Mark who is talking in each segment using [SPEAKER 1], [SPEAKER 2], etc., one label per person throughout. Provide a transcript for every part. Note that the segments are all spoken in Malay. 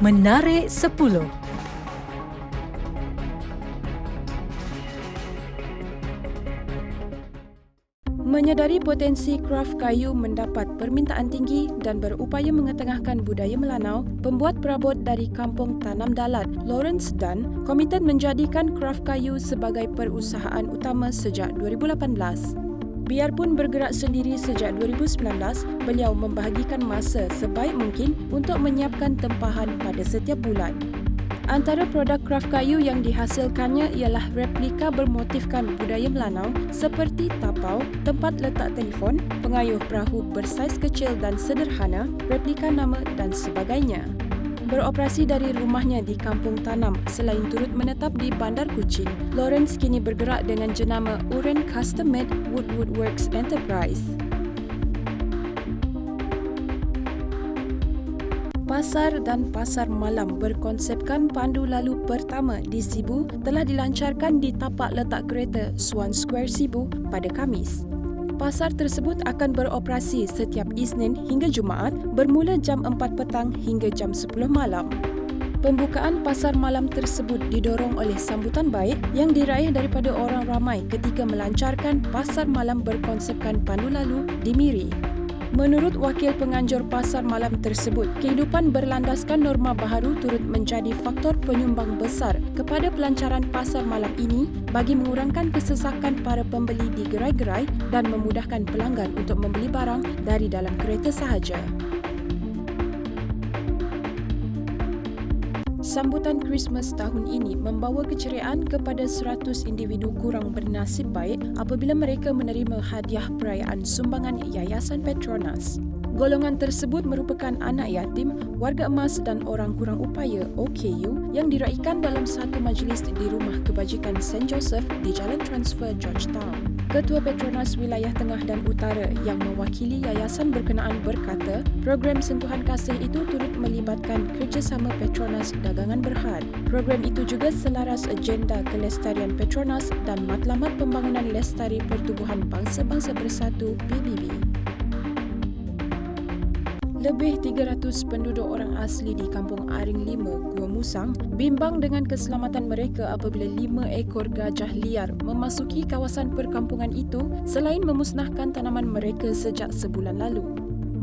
[SPEAKER 1] Menarik 10. Menyedari potensi kraf kayu mendapat permintaan tinggi dan berupaya mengetengahkan budaya Melanau, pembuat perabot dari Kampung Tanam Dalat, Lawrence Dunn, komited menjadikan kraf kayu sebagai perusahaan utama sejak 2018. Biarpun bergerak sendiri sejak 2019, beliau membahagikan masa sebaik mungkin untuk menyiapkan tempahan pada setiap bulan. Antara produk kraf kayu yang dihasilkannya ialah replika bermotifkan budaya Melanau seperti tapau, tempat letak telefon, pengayuh perahu bersaiz kecil dan sederhana, replika nama dan sebagainya. Beroperasi dari rumahnya di Kampung Tanam selain turut menetap di Bandar Kuching, Lawrence kini bergerak dengan jenama Uren Custom Made Woodworks Enterprise. Pasar dan pasar malam berkonsepkan pandu lalu pertama di Sibu telah dilancarkan di tapak letak kereta Swan Square Sibu pada Khamis. Pasar tersebut akan beroperasi setiap Isnin hingga Jumaat bermula jam 4 petang hingga jam 10 malam. Pembukaan pasar malam tersebut didorong oleh sambutan baik yang diraih daripada orang ramai ketika melancarkan pasar malam berkonsepkan pandu lalu di Miri. Menurut wakil penganjur pasar malam tersebut, kehidupan berlandaskan norma baharu turut menjadi faktor penyumbang besar kepada pelancaran pasar malam ini bagi mengurangkan kesesakan para pembeli di gerai-gerai dan memudahkan pelanggan untuk membeli barang dari dalam kereta sahaja. Sambutan Christmas tahun ini membawa keceriaan kepada 100 individu kurang bernasib baik apabila mereka menerima hadiah perayaan sumbangan Yayasan Petronas. Golongan tersebut merupakan anak yatim, warga emas dan orang kurang upaya OKU yang diraikan dalam satu majlis di Rumah Kebajikan St. Joseph di Jalan Transfer Georgetown. Ketua Petronas Wilayah Tengah dan Utara yang mewakili yayasan berkenaan berkata, program Sentuhan Kasih itu turut melibatkan kerjasama Petronas Dagangan Berhad. Program itu juga selaras agenda kelestarian Petronas dan Matlamat Pembangunan Lestari Pertubuhan Bangsa-Bangsa Bersatu PBB. Lebih 300 penduduk orang asli di Kampung Aring 5, Gua Musang, bimbang dengan keselamatan mereka apabila 5 ekor gajah liar memasuki kawasan perkampungan itu selain memusnahkan tanaman mereka sejak sebulan lalu.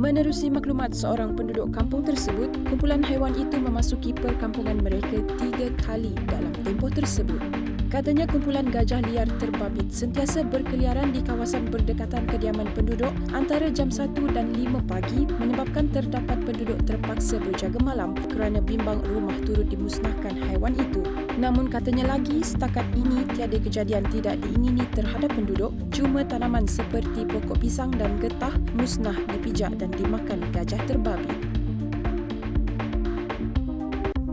[SPEAKER 1] Menerusi maklumat seorang penduduk kampung tersebut, kumpulan haiwan itu memasuki perkampungan mereka 3 kali dalam tempoh tersebut. Katanya kumpulan gajah liar terbabit sentiasa berkeliaran di kawasan berdekatan kediaman penduduk antara jam 1 dan 5 pagi menyebabkan terdapat penduduk terpaksa berjaga malam kerana bimbang rumah turut dimusnahkan haiwan itu. Namun katanya lagi, setakat ini tiada kejadian tidak diingini terhadap penduduk, cuma tanaman seperti pokok pisang dan getah musnah dipijak dan dimakan gajah terbabit.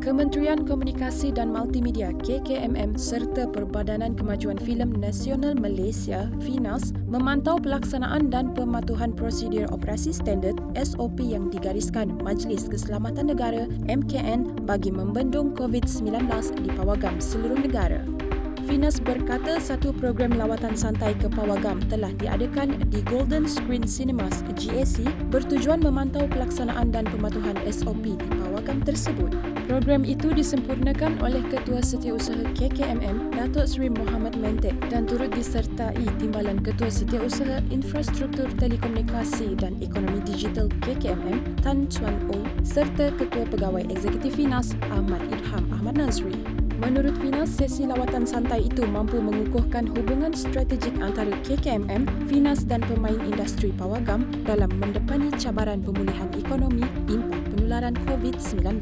[SPEAKER 1] Kementerian Komunikasi dan Multimedia KKMM serta Perbadanan Kemajuan Filem Nasional Malaysia FINAS memantau pelaksanaan dan pematuhan prosedur operasi standard SOP yang digariskan Majlis Keselamatan Negara MKN bagi membendung COVID-19 di pawagam seluruh negara. FINAS berkata satu program lawatan santai ke pawagam telah diadakan di Golden Screen Cinemas GAC bertujuan memantau pelaksanaan dan pematuhan SOP di pawagam tersebut. Program itu disempurnakan oleh Ketua Setiausaha KKMM Datuk Seri Muhammad Mentek dan turut disertai Timbalan Ketua Setiausaha Infrastruktur Telekomunikasi dan Ekonomi Digital KKMM Tan Chuan O serta Ketua Pegawai Eksekutif FINAS Ahmad Idham Ahmad Nazri. Menurut FINAS, sesi lawatan santai itu mampu mengukuhkan hubungan strategik antara KKMM, FINAS dan pemain industri pawagam dalam mendepani cabaran pemulihan ekonomi impak penularan COVID-19.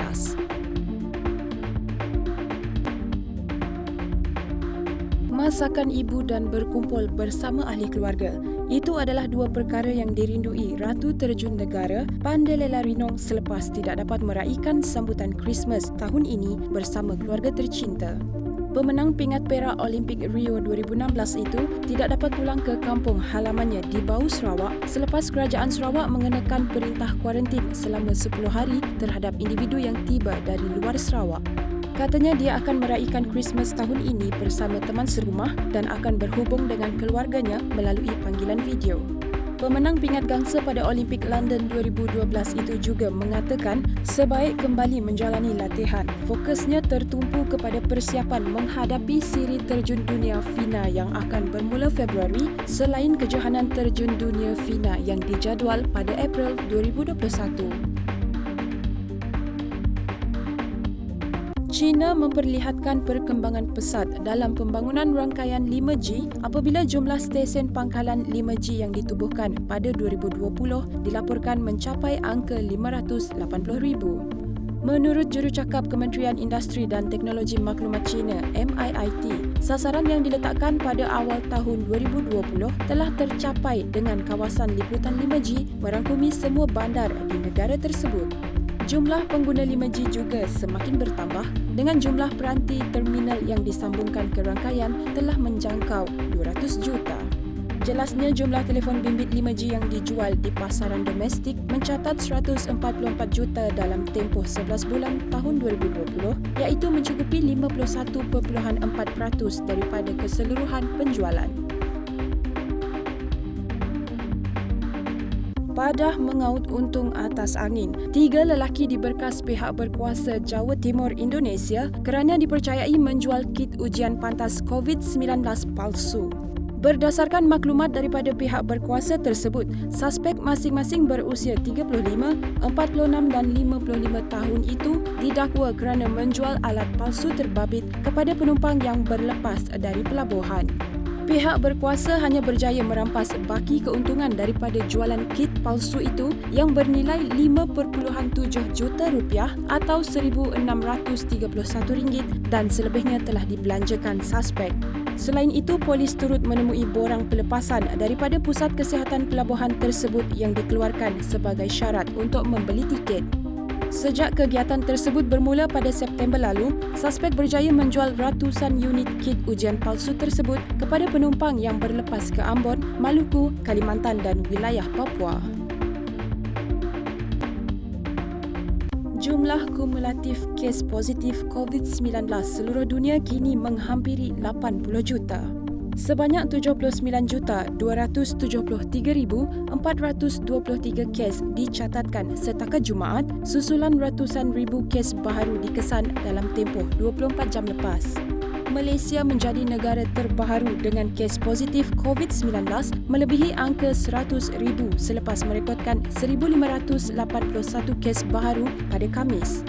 [SPEAKER 1] Masakan ibu dan berkumpul bersama ahli keluarga. Itu adalah dua perkara yang dirindui Ratu Terjun Negara Pandelela Rinong selepas tidak dapat meraihkan sambutan Christmas tahun ini bersama keluarga tercinta. Pemenang pingat perak Olimpik Rio 2016 itu tidak dapat pulang ke kampung halamannya di Bau Sarawak selepas Kerajaan Sarawak mengenakan perintah kuarantin selama 10 hari terhadap individu yang tiba dari luar Sarawak. Katanya dia akan meraihkan Christmas tahun ini bersama teman serumah dan akan berhubung dengan keluarganya melalui panggilan video. Pemenang pingat gangsa pada Olimpik London 2012 itu juga mengatakan sebaik kembali menjalani latihan. Fokusnya tertumpu kepada persiapan menghadapi siri terjun dunia FINA yang akan bermula Februari selain kejohanan terjun dunia FINA yang dijadual pada April 2021. China memperlihatkan perkembangan pesat dalam pembangunan rangkaian 5G apabila jumlah stesen pangkalan 5G yang ditubuhkan pada 2020 dilaporkan mencapai angka 580,000. Menurut jurucakap Kementerian Industri dan Teknologi Maklumat China (MIIT), sasaran yang diletakkan pada awal tahun 2020 telah tercapai dengan kawasan liputan 5G merangkumi semua bandar di negara tersebut. Jumlah pengguna 5G juga semakin bertambah dengan jumlah peranti terminal yang disambungkan ke rangkaian telah menjangkau 200 juta. Jelasnya jumlah telefon bimbit 5G yang dijual di pasaran domestik mencatat 144 juta dalam tempoh 11 bulan tahun 2020 iaitu mencukupi 51.4% daripada keseluruhan penjualan. Padah mengaut untung atas angin. 3 lelaki diberkas pihak berkuasa Jawa Timur Indonesia kerana dipercayai menjual kit ujian pantas COVID-19 palsu. Berdasarkan maklumat daripada pihak berkuasa tersebut, suspek masing-masing berusia 35, 46 dan 55 tahun itu didakwa kerana menjual alat palsu terbabit kepada penumpang yang berlepas dari pelabuhan. Pihak berkuasa hanya berjaya merampas baki keuntungan daripada jualan kit palsu itu yang bernilai RM5.7 juta atau RM1,631 dan selebihnya telah dibelanjakan suspek. Selain itu, polis turut menemui borang pelepasan daripada pusat kesihatan pelabuhan tersebut yang dikeluarkan sebagai syarat untuk membeli tiket. Sejak kegiatan tersebut bermula pada September lalu, suspek berjaya menjual ratusan unit kit ujian palsu tersebut kepada penumpang yang berlepas ke Ambon, Maluku, Kalimantan dan wilayah Papua. Jumlah kumulatif kes positif COVID-19 seluruh dunia kini menghampiri 80 juta. Sebanyak 79,273,423 kes dicatatkan setakat Jumaat susulan ratusan ribu kes baharu dikesan dalam tempoh 24 jam lepas. Malaysia menjadi negara terbaharu dengan kes positif COVID-19 melebihi angka 100,000 selepas merekodkan 1,581 kes baharu pada Khamis.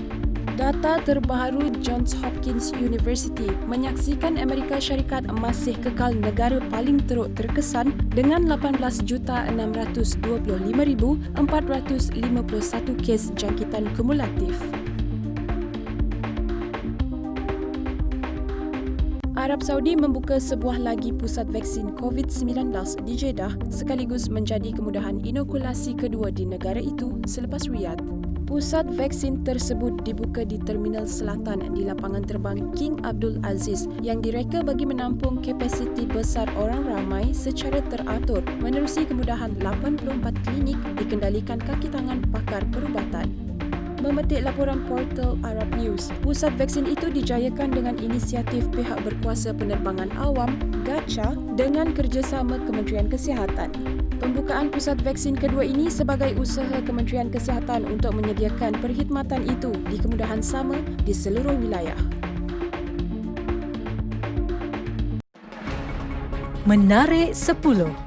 [SPEAKER 1] Data terbaharu Johns Hopkins University menyaksikan Amerika Syarikat masih kekal negara paling teruk terkesan dengan 18,625,451 kes jangkitan kumulatif. Arab Saudi membuka sebuah lagi pusat vaksin COVID-19 di Jeddah sekaligus menjadi kemudahan inokulasi kedua di negara itu selepas Riyadh. Pusat vaksin tersebut dibuka di Terminal Selatan di lapangan terbang King Abdul Aziz yang direka bagi menampung kapasiti besar orang ramai secara teratur menerusi kemudahan 84 klinik dikendalikan kaki tangan pakar perubatan. Memetik laporan portal Arab News, pusat vaksin itu dijayakan dengan inisiatif pihak berkuasa penerbangan awam GACA dengan kerjasama Kementerian Kesihatan. Pembukaan pusat vaksin kedua ini sebagai usaha Kementerian Kesihatan untuk menyediakan perkhidmatan itu di kemudahan sama di seluruh wilayah.
[SPEAKER 2] Menarik 10.